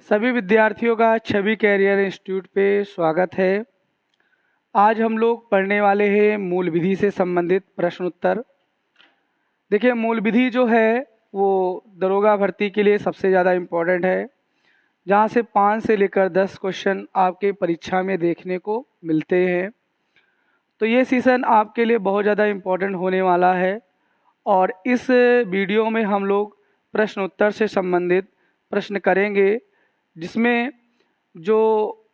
सभी विद्यार्थियों का छवि कैरियर इंस्टीट्यूट पे स्वागत है। आज हम लोग पढ़ने वाले हैं मूल विधि से संबंधित प्रश्न उत्तर। देखिए, मूल विधि जो है वो दरोगा भर्ती के लिए सबसे ज़्यादा इम्पोर्टेंट है, जहाँ से 5 से लेकर 10 क्वेश्चन आपके परीक्षा में देखने को मिलते हैं। तो ये सीज़न आपके लिए बहुत ज़्यादा इम्पोर्टेंट होने वाला है और इस वीडियो में हम लोग प्रश्न उत्तर से संबंधित प्रश्न करेंगे, जिसमें जो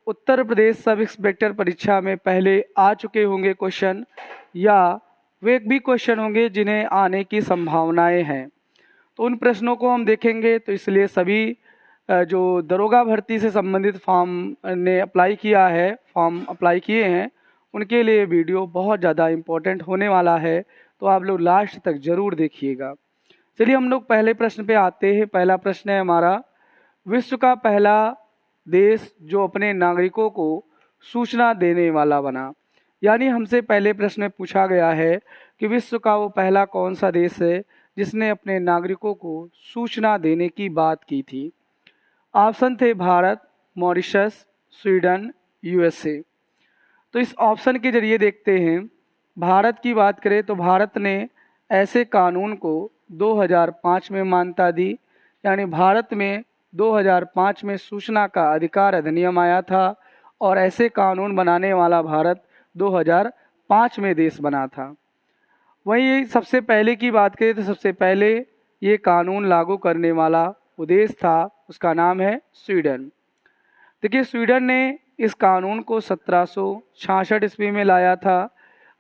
उत्तर प्रदेश सब इंस्पेक्टर परीक्षा में पहले आ चुके होंगे क्वेश्चन, या वे भी क्वेश्चन होंगे जिन्हें आने की संभावनाएं हैं, तो उन प्रश्नों को हम देखेंगे। तो इसलिए सभी जो दरोगा भर्ती से संबंधित फॉर्म अप्लाई किए हैं, उनके लिए वीडियो बहुत ज़्यादा इम्पोर्टेंट होने वाला है, तो आप लोग लास्ट तक ज़रूर देखिएगा। चलिए हम लोग पहले प्रश्न पे आते हैं। पहला प्रश्न है हमारा, विश्व का पहला देश जो अपने नागरिकों को सूचना देने वाला बना। यानी हमसे पहले प्रश्न में पूछा गया है कि विश्व का वो पहला कौन सा देश है जिसने अपने नागरिकों को सूचना देने की बात की थी। ऑप्शन थे भारत, मॉरिशस, स्वीडन, यूएसए। तो इस ऑप्शन के जरिए देखते हैं। भारत की बात करें तो भारत ने ऐसे कानून को 2005 में मान्यता दी। यानी भारत में 2005 में सूचना का अधिकार अधिनियम आया था और ऐसे कानून बनाने वाला भारत 2005 में देश बना था। वहीं सबसे पहले की बात करें तो सबसे पहले ये कानून लागू करने वाला वो देश था, उसका नाम है स्वीडन। देखिए, स्वीडन ने इस कानून को 1766 ईस्वी में लाया था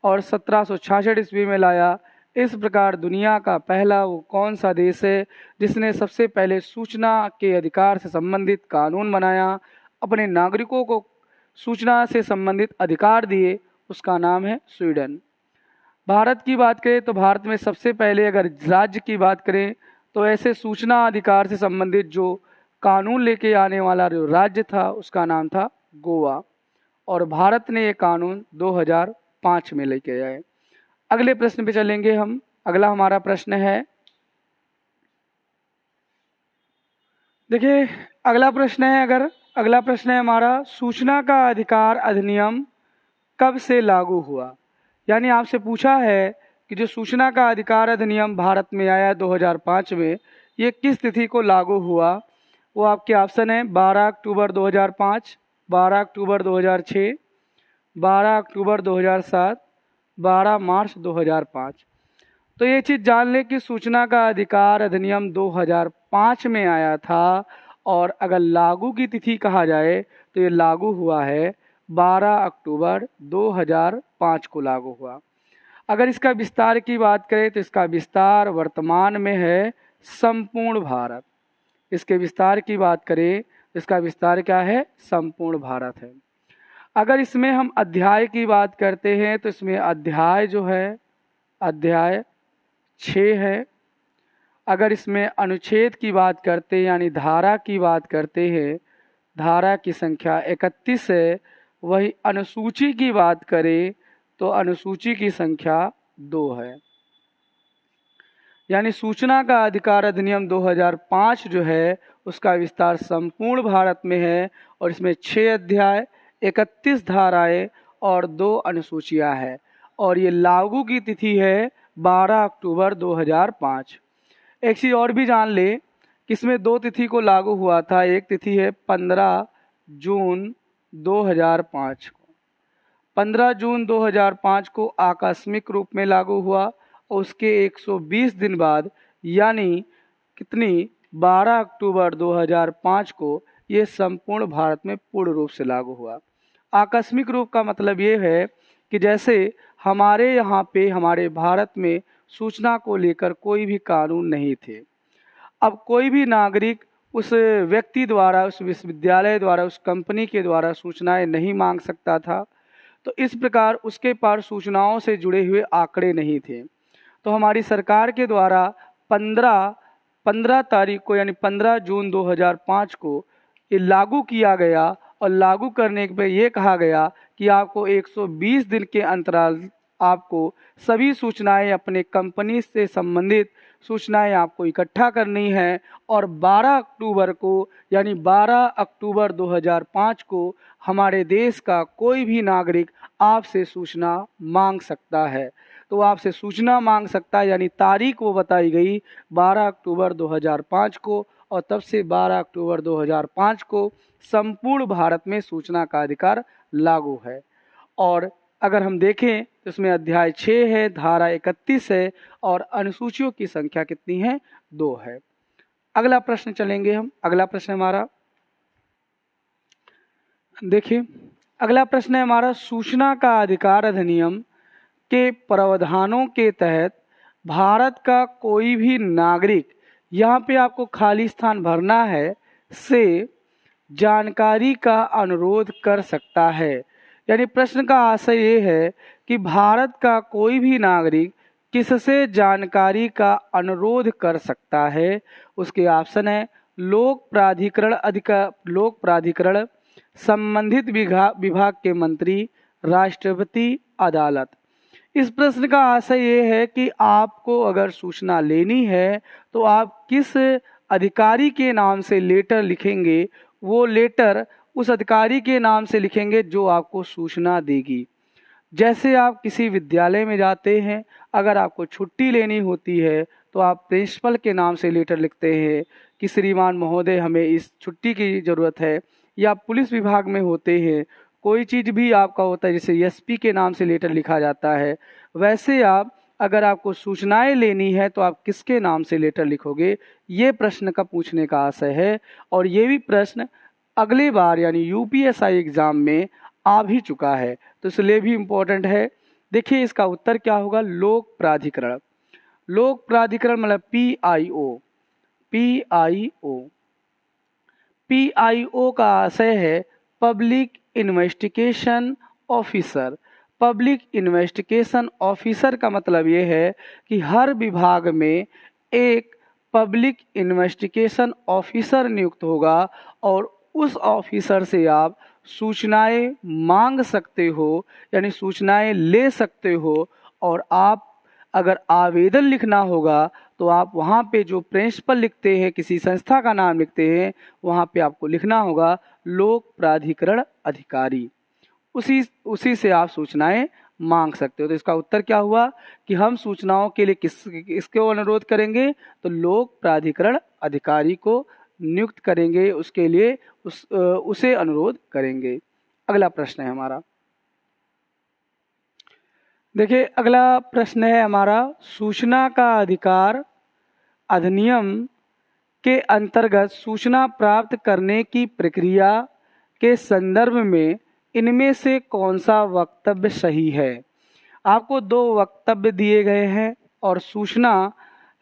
और 1766 ईस्वी में लाया। इस प्रकार दुनिया का पहला वो कौन सा देश है जिसने सबसे पहले सूचना के अधिकार से संबंधित कानून बनाया, अपने नागरिकों को सूचना से संबंधित अधिकार दिए, उसका नाम है स्वीडन। भारत की बात करें तो भारत में सबसे पहले अगर राज्य की बात करें तो ऐसे सूचना अधिकार से संबंधित जो कानून लेके आने वाला जो राज्य था उसका नाम था गोवा, और भारत ने ये कानून 2005 में लेके आए। अगले प्रश्न पे चलेंगे हम। अगला हमारा प्रश्न है, देखिए अगला प्रश्न है हमारा, सूचना का अधिकार अधिनियम कब से लागू हुआ। यानी आपसे पूछा है कि जो सूचना का अधिकार अधिनियम भारत में आया 2005 में, ये किस तिथि को लागू हुआ। वो आपके ऑप्शन है 12 अक्टूबर 2005, 12 अक्टूबर 2006, 12 अक्टूबर 2007, 12 मार्च 2005। तो ये चीज़ जान लें कि सूचना का अधिकार अधिनियम 2005 में आया था, और अगर लागू की तिथि कहा जाए तो ये लागू हुआ है 12 अक्टूबर 2005 को लागू हुआ। अगर इसका विस्तार की बात करें तो इसका विस्तार वर्तमान में है संपूर्ण भारत। इसके विस्तार की बात करें तो इसका विस्तार क्या है, संपूर्ण भारत है। अगर इसमें हम अध्याय की बात करते हैं तो इसमें अध्याय जो है अध्याय 6 है। अगर इसमें अनुच्छेद की बात करते हैं यानी धारा की बात करते हैं, धारा की संख्या 31 है। वही अनुसूची की बात करें तो अनुसूची की संख्या 2 है। यानी सूचना का अधिकार अधिनियम 2005 जो है उसका विस्तार संपूर्ण भारत में है, और इसमें 6 अध्याय, 31 धाराएं और 2 अनुसूचियां हैं, और ये लागू की तिथि है 12 अक्टूबर 2005। एक चीज़ और भी जान ले कि इसमें 2 तिथि को लागू हुआ था। एक तिथि है 15 जून 2005 को। 15 जून 2005 को आकस्मिक रूप में लागू हुआ, और उसके 120 दिन बाद यानी कितनी 12 अक्टूबर 2005 को ये संपूर्ण भारत में पूर्ण रूप से लागू हुआ। आकस्मिक रूप का मतलब ये है कि जैसे हमारे यहाँ पे हमारे भारत में सूचना को लेकर कोई भी कानून नहीं थे। अब कोई भी नागरिक उस व्यक्ति द्वारा, उस विश्वविद्यालय द्वारा, उस कंपनी के द्वारा सूचनाएं नहीं मांग सकता था। तो इस प्रकार उसके पास सूचनाओं से जुड़े हुए आंकड़े नहीं थे। तो हमारी सरकार के द्वारा 15 तारीख को यानी 15 जून 2005 को ये लागू किया गया, और लागू करने पे ये कहा गया कि आपको 120 दिन के अंतराल आपको सभी सूचनाएं अपने कंपनी से संबंधित सूचनाएं आपको इकट्ठा करनी है और 12 अक्टूबर को यानी 12 अक्टूबर 2005 को हमारे देश का कोई भी नागरिक आपसे सूचना मांग सकता है। तो आपसे सूचना मांग सकता है यानी तारीख वो बताई गई 12 अक्टूबर 2005 को, और तब से 12 अक्टूबर 2005 को संपूर्ण भारत में सूचना का अधिकार लागू है। और अगर हम देखें तो इसमें अध्याय 6 है, धारा 31 है और अनुसूचियों की संख्या कितनी है? 2 है। अगला प्रश्न चलेंगे हम। अगला प्रश्न हमारा देखिए, अगला प्रश्न है हमारा सूचना का अधिकार अधिनियम के प्रावधानों के तहत भारत का कोई भी नागरिक, यहाँ पे आपको खाली स्थान भरना है, से जानकारी का अनुरोध कर सकता है। यानी प्रश्न का आशय ये है कि भारत का कोई भी नागरिक किससे जानकारी का अनुरोध कर सकता है। उसके ऑप्शन है लोक प्राधिकरण, संबंधित विभाग के मंत्री, राष्ट्रपति, अदालत। इस प्रश्न का आशय ये है कि आपको अगर सूचना लेनी है तो आप किस अधिकारी के नाम से लेटर लिखेंगे, वो लेटर उस अधिकारी के नाम से लिखेंगे जो आपको सूचना देगी। जैसे आप किसी विद्यालय में जाते हैं, अगर आपको छुट्टी लेनी होती है तो आप प्रिंसिपल के नाम से लेटर लिखते हैं कि श्रीमान महोदय हमें इस छुट्टी की ज़रूरत है। या पुलिस विभाग में होते हैं, कोई चीज़ भी आपका होता है जैसे एसपी के नाम से लेटर लिखा जाता है, वैसे आप अगर आपको सूचनाएं लेनी है तो आप किसके नाम से लेटर लिखोगे, ये प्रश्न का पूछने का आशय है। और ये भी प्रश्न अगले बार यानी यूपीएससी एग्ज़ाम में आ भी चुका है, तो इसलिए भी इम्पोर्टेंट है। देखिए इसका उत्तर क्या होगा, लोक प्राधिकरण। लोक प्राधिकरण मतलब पीआईओ का आशय है public investigation officer. Public investigation officer का मतलब ये है कि हर विभाग में एक पब्लिक इन्वेस्टिगेशन ऑफिसर नियुक्त होगा और उस ऑफिसर से आप सूचनाएं मांग सकते हो यानी सूचनाएं ले सकते हो। और आप अगर आवेदन लिखना होगा तो आप वहाँ पे जो प्रिंसिपल लिखते हैं, किसी संस्था का नाम लिखते हैं, वहाँ पे आपको लिखना होगा लोक प्राधिकरण अधिकारी। उसी से आप सूचनाएं मांग सकते हो। तो इसका उत्तर क्या हुआ कि हम सूचनाओं के लिए किसको अनुरोध करेंगे, तो लोक प्राधिकरण अधिकारी को नियुक्त करेंगे, उसके लिए उसे अनुरोध करेंगे। अगला प्रश्न है हमारा, देखिए अगला प्रश्न है हमारा सूचना का अधिकार अधिनियम के अंतर्गत सूचना प्राप्त करने की प्रक्रिया के संदर्भ में इनमें से कौन सा वक्तव्य सही है। आपको 2 वक्तव्य दिए गए हैं और सूचना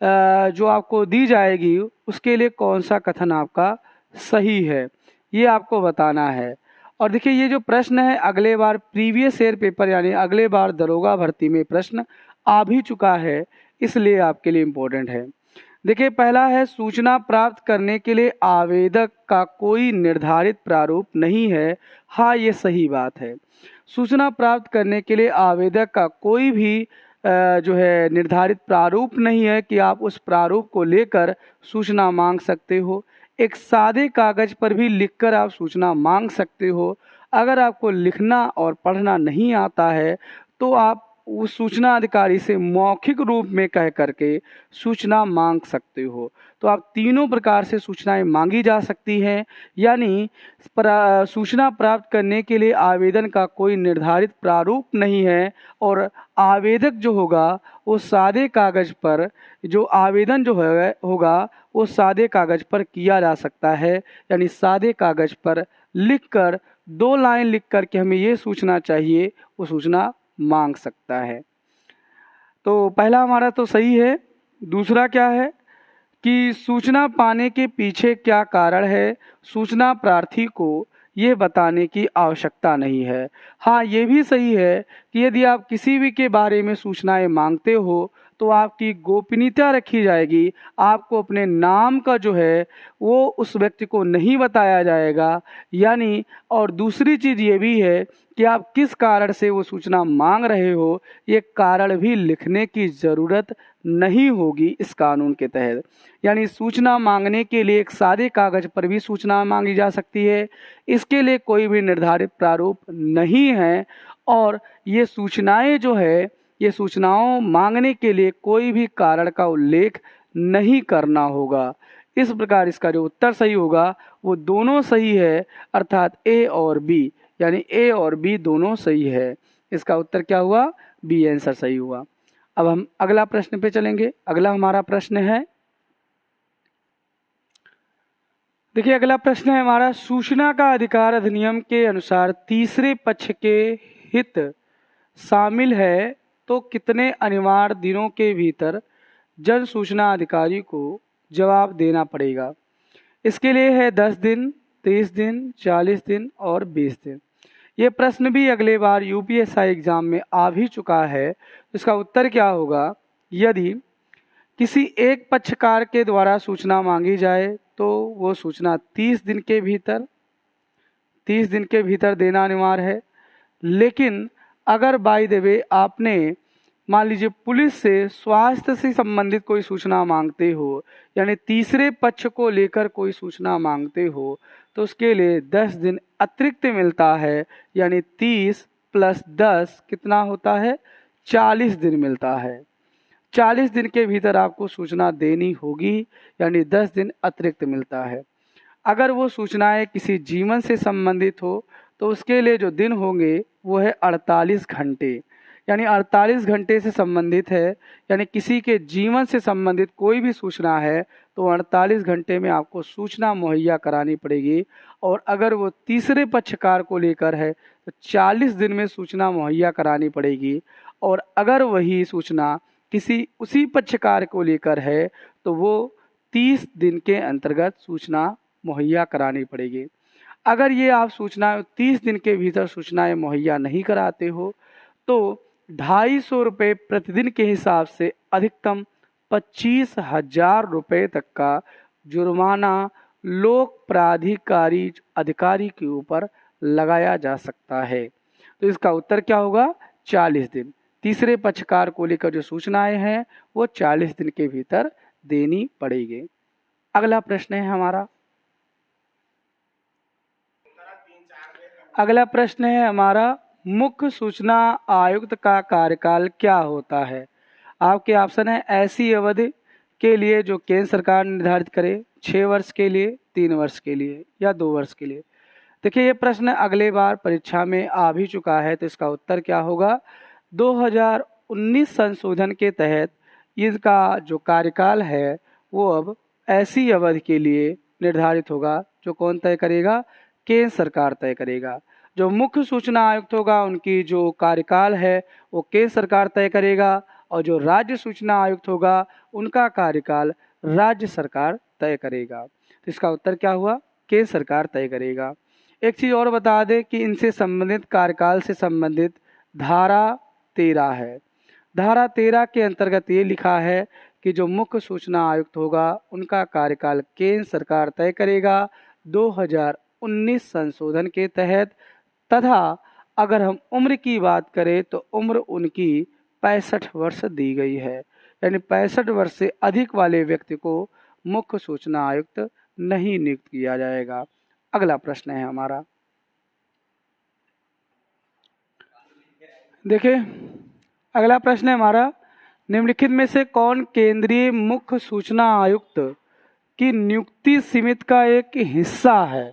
जो आपको दी जाएगी उसके लिए कौन सा कथन आपका सही है, ये आपको बताना है। और देखिए ये जो प्रश्न है अगले बार प्रीवियस ईयर पेपर यानी अगले बार दरोगा भर्ती में प्रश्न आ भी चुका है, इसलिए आपके लिए इम्पोर्टेंट है। देखिए पहला है सूचना प्राप्त करने के लिए आवेदक का कोई निर्धारित प्रारूप नहीं है। हाँ, ये सही बात है। सूचना प्राप्त करने के लिए आवेदक का कोई भी जो है निर्धारित प्रारूप नहीं है कि आप उस प्रारूप को लेकर सूचना मांग सकते हो। एक सादे कागज पर भी लिखकर आप सूचना मांग सकते हो। अगर आपको लिखना और पढ़ना नहीं आता है तो आप उस सूचना अधिकारी से मौखिक रूप में कह करके सूचना मांग सकते हो। तो आप तीनों प्रकार से सूचनाएं मांगी जा सकती हैं। यानी सूचना प्राप्त करने के लिए आवेदन का कोई निर्धारित प्रारूप नहीं है और आवेदक जो होगा वो सादे कागज पर जो आवेदन जो होगा वो सादे कागज पर किया जा सकता है। यानी सादे कागज पर लिखकर 2 लाइन लिख कर के हमें ये सूचना चाहिए, वो सूचना मांग सकता है। तो पहला हमारा तो सही है। दूसरा क्या है कि सूचना पाने के पीछे क्या कारण है, सूचना प्रार्थी को ये बताने की आवश्यकता नहीं है। हाँ, ये भी सही है कि यदि आप किसी भी के बारे में सूचनाएं मांगते हो तो आपकी गोपनीयता रखी जाएगी। आपको अपने नाम का जो है वो उस व्यक्ति को नहीं बताया जाएगा। यानी और दूसरी चीज़ ये भी है कि आप किस कारण से वो सूचना मांग रहे हो, ये कारण भी लिखने की ज़रूरत नहीं होगी इस कानून के तहत। यानी सूचना मांगने के लिए एक सादे कागज़ पर भी सूचना मांगी जा सकती है। इसके लिए कोई भी निर्धारित प्रारूप नहीं है और ये सूचनाएं जो है, ये सूचनाओं मांगने के लिए कोई भी कारण का उल्लेख नहीं करना होगा। इस प्रकार इसका जो उत्तर सही होगा वो दोनों सही है, अर्थात ए और बी, यानी ए और बी दोनों सही है। इसका उत्तर क्या हुआ? बी आंसर सही हुआ। अब हम अगला प्रश्न पे चलेंगे। अगला हमारा प्रश्न है, देखिए अगला प्रश्न है हमारा, सूचना का अधिकार अधिनियम के अनुसार तीसरे पक्ष के हित शामिल है तो कितने अनिवार्य दिनों के भीतर जन सूचना अधिकारी को जवाब देना पड़ेगा? इसके लिए है 10 दिन, 30 दिन, 40 दिन और 20 दिन। ये प्रश्न भी अगले बार यूपीएससी एग्जाम में आ भी चुका है। इसका उत्तर क्या होगा? यदि किसी एक पक्षकार के द्वारा सूचना मांगी जाए तो वो सूचना 30 दिन के भीतर देना अनिवार्य है। लेकिन अगर बाय द वे आपने मान लीजिए पुलिस से स्वास्थ्य से संबंधित कोई सूचना मांगते हो, यानी तीसरे पक्ष को लेकर कोई सूचना मांगते हो, तो उसके लिए 10 दिन अतिरिक्त मिलता है। यानी 30 + 10 कितना होता है? 40 दिन मिलता है। 40 दिन के भीतर आपको सूचना देनी होगी, यानी 10 दिन अतिरिक्त मिलता है। अगर वो सूचनाएं किसी जीवन से संबंधित हो तो उसके लिए जो दिन होंगे वो है 48 घंटे, यानी 48 घंटे से संबंधित है। यानी किसी के जीवन से संबंधित कोई भी सूचना है तो 48 घंटे में आपको सूचना मुहैया करानी पड़ेगी। और अगर वो तीसरे पक्षकार को लेकर है तो 40 दिन में सूचना मुहैया करानी पड़ेगी। और अगर वही सूचना किसी उसी पक्षकार को लेकर है तो वो 30 दिन के अंतर्गत सूचना मुहैया करानी पड़ेगी। अगर ये आप सूचना 30 दिन के भीतर सूचनाएं मुहैया नहीं कराते हो तो 250 रुपये प्रतिदिन के हिसाब से अधिकतम 25,000 रुपये तक का जुर्माना लोक प्राधिकारी अधिकारी के ऊपर लगाया जा सकता है। तो इसका उत्तर क्या होगा? 40 दिन। तीसरे पक्षकार को लेकर जो सूचनाएं हैं वो 40 दिन के भीतर देनी पड़ेगी। अगला प्रश्न है हमारा, अगला प्रश्न है हमारा, मुख्य सूचना आयुक्त का कार्यकाल क्या होता है? आपके ऑप्शन है ऐसी अवधि के लिए जो केंद्र सरकार निर्धारित करे, 6 वर्ष के लिए, 3 वर्ष के लिए या 2 वर्ष के लिए। देखिए ये प्रश्न अगले बार परीक्षा में आ भी चुका है, तो इसका उत्तर क्या होगा? 2019 संशोधन के तहत इसका जो कार्यकाल है वो अब ऐसी अवधि के लिए निर्धारित होगा। जो कौन तय करेगा? केंद्र सरकार तय करेगा। जो मुख्य सूचना आयुक्त होगा उनकी जो कार्यकाल है वो केंद्र सरकार तय करेगा और जो राज्य सूचना आयुक्त होगा उनका कार्यकाल राज्य सरकार तय करेगा। तो इसका उत्तर क्या हुआ? केंद्र सरकार तय करेगा। एक चीज़ और बता दें कि इनसे संबंधित कार्यकाल से संबंधित धारा 13 है। धारा 13 के अंतर्गत ये लिखा है कि जो मुख्य सूचना आयुक्त होगा उनका कार्यकाल केंद्र सरकार तय करेगा 2019 संशोधन के तहत। तथा अगर हम उम्र की बात करें तो उम्र उनकी 65 वर्ष दी गई है, यानी 65 वर्ष से अधिक वाले व्यक्ति को मुख्य सूचना आयुक्त नहीं नियुक्त किया जाएगा। अगला प्रश्न है हमारा, देखिए अगला प्रश्न है हमारा, निम्नलिखित में से कौन केंद्रीय मुख्य सूचना आयुक्त की नियुक्ति समिति का एक हिस्सा है?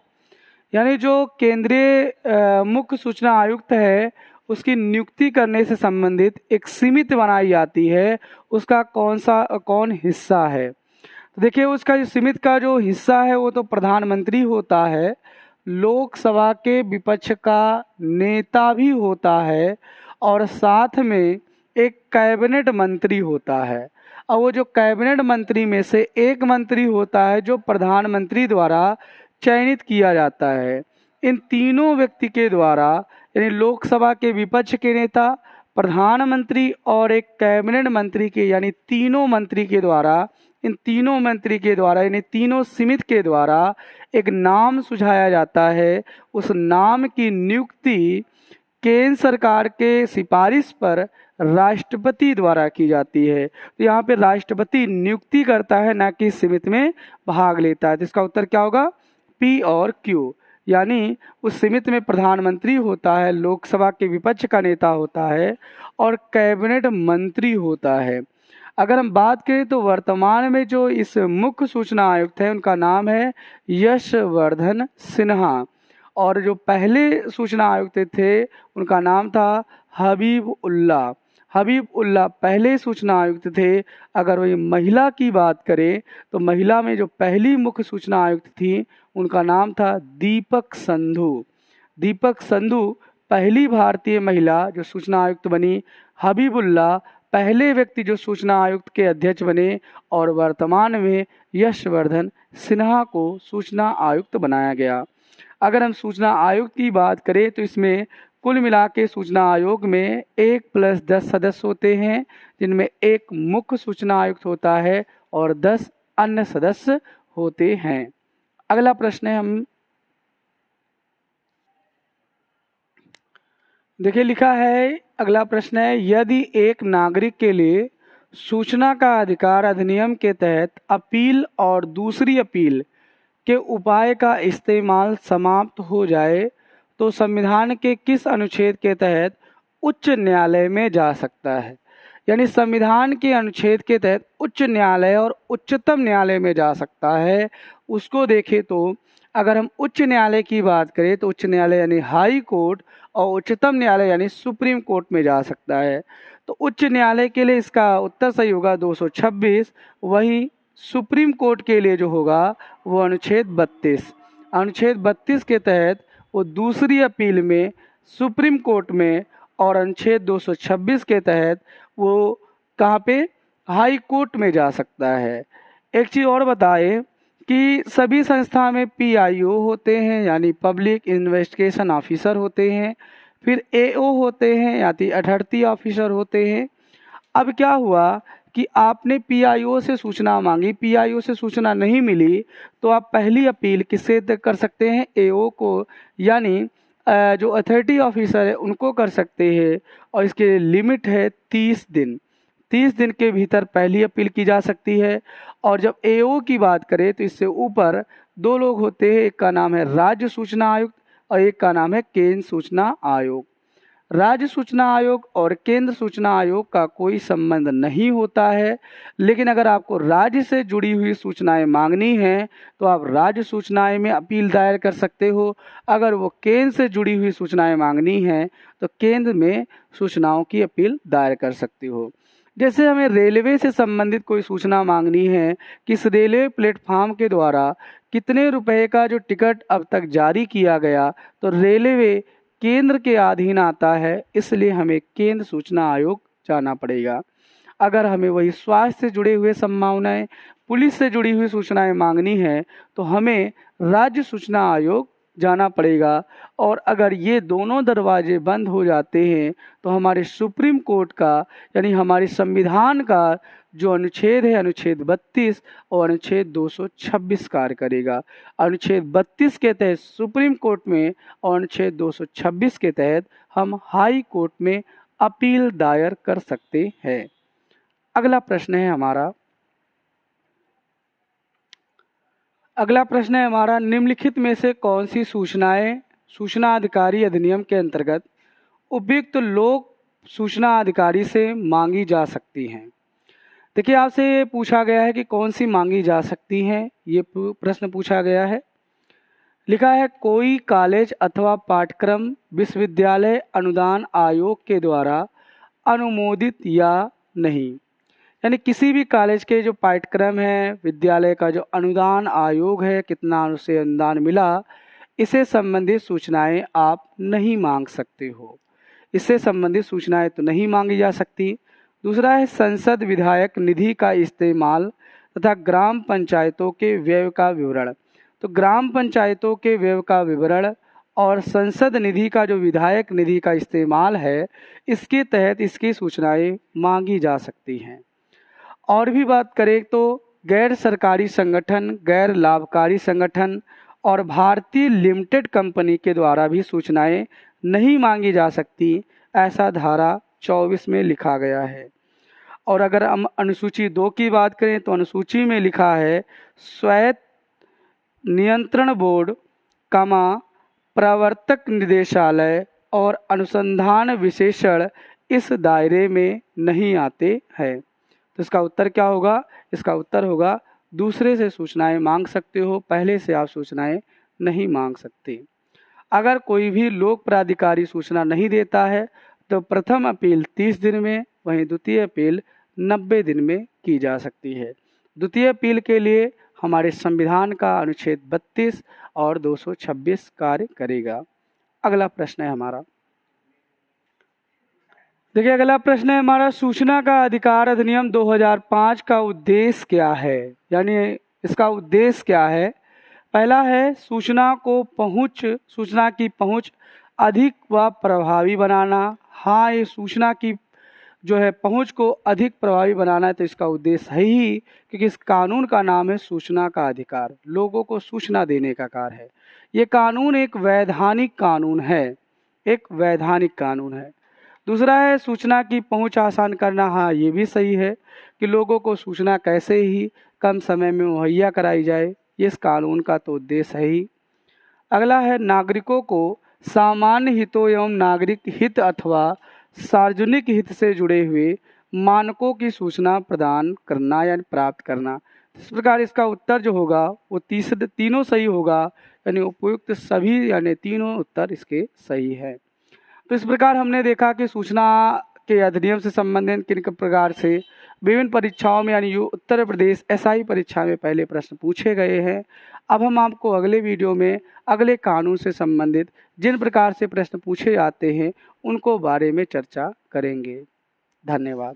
यानी जो केंद्रीय मुख्य सूचना आयुक्त है उसकी नियुक्ति करने से संबंधित एक समिति बनाई जाती है, उसका कौन हिस्सा है? तो देखिए उसका जो समिति का जो हिस्सा है वो तो प्रधानमंत्री होता है, लोकसभा के विपक्ष का नेता भी होता है और साथ में एक कैबिनेट मंत्री होता है। और वो जो कैबिनेट मंत्री में से एक मंत्री होता है जो प्रधानमंत्री द्वारा चयनित किया जाता है। इन तीनों व्यक्ति के द्वारा, यानी लोकसभा के विपक्ष के नेता, प्रधानमंत्री और एक कैबिनेट मंत्री के यानी तीनों मंत्री के द्वारा, इन तीनों मंत्री के द्वारा यानी तीनों समिति के द्वारा एक नाम सुझाया जाता है। उस नाम की नियुक्ति केंद्र सरकार के सिफारिश पर राष्ट्रपति द्वारा की जाती है। तो यहाँ पे राष्ट्रपति नियुक्ति करता है, ना कि समिति में भाग लेता है। तो इसका उत्तर क्या होगा? पी और क्यू। यानी उस समिति में प्रधानमंत्री होता है, लोकसभा के विपक्ष का नेता होता है और कैबिनेट मंत्री होता है। अगर हम बात करें तो वर्तमान में जो इस मुख्य सूचना आयुक्त है उनका नाम है यशवर्धन सिन्हा, और जो पहले सूचना आयुक्त थे उनका नाम था हबीब उल्ला। हबीब उल्ला पहले सूचना आयुक्त थे। अगर वही महिला की बात करें तो महिला में जो पहली मुख्य सूचना आयुक्त थी उनका नाम था दीपक संधू। दीपक संधू पहली भारतीय महिला जो सूचना आयुक्त बनी। हबीबुल्ला पहले व्यक्ति जो सूचना आयुक्त के अध्यक्ष बने, और वर्तमान में यशवर्धन सिन्हा को सूचना आयुक्त बनाया गया। अगर हम सूचना आयुक्त की बात करें तो इसमें कुल मिला के सूचना आयोग में 1+10 सदस्य होते हैं, जिनमें एक मुख्य सूचना आयुक्त होता है और 10 अन्य सदस्य होते हैं। अगला प्रश्न है, हम देखिए लिखा है, अगला प्रश्न है, यदि एक नागरिक के लिए सूचना का अधिकार अधिनियम के तहत अपील और दूसरी अपील के उपाय का इस्तेमाल समाप्त हो जाए तो संविधान के किस अनुच्छेद के तहत उच्च न्यायालय में जा सकता है? यानी संविधान के अनुच्छेद के तहत उच्च न्यायालय और उच्चतम न्यायालय में जा सकता है। उसको देखें तो अगर हम उच्च न्यायालय की बात करें तो उच्च न्यायालय यानी हाई कोर्ट, और उच्चतम न्यायालय यानी सुप्रीम कोर्ट में जा सकता है। तो उच्च न्यायालय के लिए इसका उत्तर सही होगा 226। वहीं सुप्रीम कोर्ट के लिए जो होगा वो अनुच्छेद 32। अनुच्छेद 32 के तहत वो दूसरी अपील में सुप्रीम कोर्ट में, और अनुच्छेद 226 के तहत वो कहाँ पे? हाई कोर्ट में जा सकता है। एक चीज़ और बताएं कि सभी संस्था में PIO होते हैं यानी पब्लिक इन्वेस्टिगेशन ऑफिसर होते हैं, फिर AO होते हैं यानी अथॉरिटी ऑफिसर होते हैं। अब क्या हुआ कि आपने PIO से सूचना मांगी, PIO से सूचना नहीं मिली, तो आप पहली अपील किससे कर सकते हैं? AO को, यानी जो अथॉरिटी ऑफिसर है उनको कर सकते हैं, और इसके लिमिट है 30 दिन। 30 दिन के भीतर पहली अपील की जा सकती है। और जब AO की बात करें तो इससे ऊपर 2 लोग होते हैं, एक का नाम है राज्य सूचना आयुक्त और एक का नाम है केंद्र सूचना आयोग। राज्य सूचना आयोग और केंद्र सूचना आयोग का कोई संबंध नहीं होता है, लेकिन अगर आपको राज्य से जुड़ी हुई सूचनाएं मांगनी हैं तो आप राज्य सूचनाएं में अपील दायर कर सकते हो। अगर वो केंद्र से जुड़ी हुई सूचनाएं मांगनी हैं तो केंद्र में सूचनाओं की अपील दायर कर सकते हो। जैसे हमें रेलवे से संबंधित कोई सूचना मांगनी है कि इस रेलवे प्लेटफॉर्म के द्वारा कितने रुपए का जो टिकट अब तक जारी किया गया, तो रेलवे केंद्र के अधीन आता है, इसलिए हमें केंद्र सूचना आयोग जाना पड़ेगा। अगर हमें वही स्वास्थ्य से जुड़े हुए संभावनाएं, पुलिस से जुड़ी हुई सूचनाएं मांगनी है तो हमें राज्य सूचना आयोग जाना पड़ेगा। और अगर ये दोनों दरवाजे बंद हो जाते हैं तो हमारे सुप्रीम कोर्ट का यानी हमारे संविधान का जो अनुच्छेद है, अनुच्छेद 32 और अनुच्छेद 226 कार्य करेगा। अनुच्छेद 32 के तहत सुप्रीम कोर्ट में और अनुच्छेद 226 के तहत हम हाई कोर्ट में अपील दायर कर सकते हैं। अगला प्रश्न है हमारा, निम्नलिखित में से कौन सी सूचनाएं सूचना अधिकारी अधिनियम के अंतर्गत उपयुक्त लोक सूचना अधिकारी से मांगी जा सकती हैं? देखिए, आपसे ये पूछा गया है कि कौन सी मांगी जा सकती हैं, ये प्रश्न पूछा गया है। लिखा है, कोई कॉलेज अथवा पाठ्यक्रम विश्वविद्यालय अनुदान आयोग के द्वारा अनुमोदित या नहीं। यानी किसी भी कॉलेज के जो पाठ्यक्रम है, विद्यालय का जो अनुदान आयोग है, कितना उसे अनुदान मिला, इससे संबंधित सूचनाएं आप नहीं मांग सकते हो। इससे संबंधित सूचनाएं तो नहीं मांगी जा सकती। दूसरा है संसद विधायक निधि का इस्तेमाल तथा ग्राम पंचायतों के व्यय का विवरण। तो ग्राम पंचायतों के व्यय का विवरण और संसद निधि का जो विधायक निधि का इस्तेमाल है, इसके तहत इसकी सूचनाएं मांगी जा सकती हैं। और भी बात करें तो गैर सरकारी संगठन, गैर लाभकारी संगठन और भारतीय लिमिटेड कंपनी के द्वारा भी सूचनाएं नहीं मांगी जा सकती, ऐसा धारा 24 में लिखा गया है। और अगर हम अनुसूची 2 की बात करें तो अनुसूची में लिखा है स्वायत्त नियंत्रण बोर्ड, प्रवर्तक निदेशालय और अनुसंधान विशेषण इस दायरे में नहीं आते हैं। तो इसका उत्तर क्या होगा? इसका उत्तर होगा दूसरे से सूचनाएं मांग सकते हो, पहले से आप सूचनाएं नहीं मांग सकते। अगर कोई भी लोक प्राधिकारी सूचना नहीं देता है तो प्रथम अपील 30 दिन में, वहीं द्वितीय अपील 90 दिन में की जा सकती है। द्वितीय अपील के लिए हमारे संविधान का अनुच्छेद 32 और 226 कार्य करेगा। अगला प्रश्न है हमारा, देखिए अगला प्रश्न है हमारा, सूचना का अधिकार अधिनियम 2005 का उद्देश्य क्या है? यानी इसका उद्देश्य क्या है? पहला है सूचना की पहुंच अधिक व प्रभावी बनाना। हाँ, ये सूचना की जो है पहुंच को अधिक प्रभावी बनाना है, तो इसका उद्देश्य है ही, क्योंकि इस कानून का नाम है सूचना का अधिकार, लोगों को सूचना देने का कार्य है। ये कानून एक वैधानिक कानून है, एक वैधानिक कानून है। दूसरा है सूचना की पहुंच आसान करना। हाँ, ये भी सही है कि लोगों को सूचना कैसे ही कम समय में मुहैया कराई जाए, ये इस कानून का तो उद्देश्य है ही। अगला है नागरिकों को सामान्य हितों एवं नागरिक हित अथवा सार्वजनिक हित से जुड़े हुए मानकों की सूचना प्रदान करना या प्राप्त करना। इस प्रकार इसका उत्तर जो होगा वो तीनों सही होगा, यानी उपयुक्त सभी यानी तीनों उत्तर इसके सही है। तो इस प्रकार हमने देखा कि सूचना के अधिनियम से संबंधित किन प्रकार से विभिन्न परीक्षाओं में यानी उत्तर प्रदेश SI परीक्षा में पहले प्रश्न पूछे गए हैं। अब हम आपको अगले वीडियो में अगले कानून से संबंधित जिन प्रकार से प्रश्न पूछे जाते हैं उनको बारे में चर्चा करेंगे। धन्यवाद।